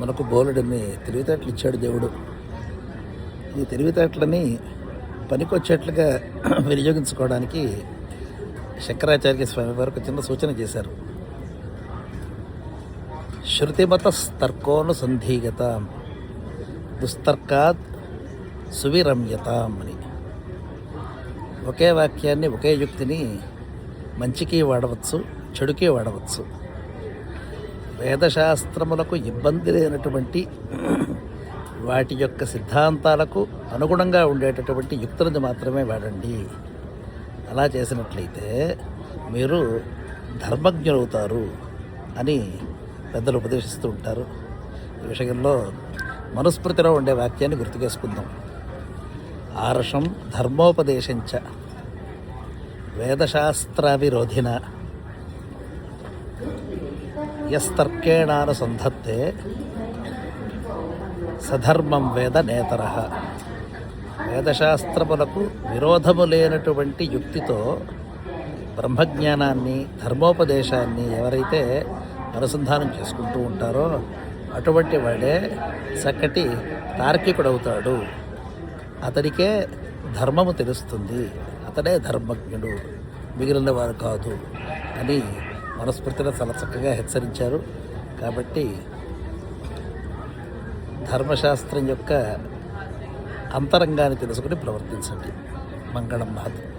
మనకు బోలెడన్ని తెలివితేటలు ఇచ్చాడు దేవుడు. ఈ తెలివితేటలని పనికొచ్చేట్లుగా వినియోగించుకోవడానికి శంకరాచార్య స్వామి వారు ఒక చిన్న సూచన చేశారు. శృతిమతస్తర్కోనుసంధీయత దుస్తర్కాత్ సువిరమ్యతాం అని. ఒకే వాక్యాన్ని, ఒకే యుక్తిని మంచికి వాడవచ్చు, చెడుకి వాడవచ్చు. వేదశాస్త్రములకు ఇబ్బంది లేనటువంటి వాటి యొక్క సిద్ధాంతాలకు అనుగుణంగా ఉండేటటువంటి యుక్తులను మాత్రమే వాడండి. అలా చేసినట్లయితే మీరు ధర్మజ్ఞులవుతారు అని పెద్దలు ఉపదేశిస్తూ ఉంటారు. ఈ విషయంలో మనుస్మృతిలో ఉండే వాక్యాన్ని గుర్తుకేసుకుందాం. ఆర్షం ధర్మోపదేశంచ వేదశాస్త్రావిరోధిన యస్తర్కేణానుసంధత్తే సధర్మం వేద నేతరః. వేదశాస్త్రములకు విరోధము లేనటువంటి యుక్తితో బ్రహ్మజ్ఞానాన్ని, ధర్మోపదేశాన్ని ఎవరైతే అనుసంధానం చేసుకుంటూ ఉంటారో అటువంటి వాడే చక్కటి తార్కికుడవుతాడు. అతడికే ధర్మము తెలుస్తుంది, అతడే ధర్మజ్ఞుడు, మిగిలిన వారు కాదు అని మనుస్మృతిలో చాలా చక్కగా హెచ్చరించారు. కాబట్టి ధర్మశాస్త్రం యొక్క అంతరంగాన్ని తెలుసుకుని ప్రవర్తించండి. మంగళం మహత్.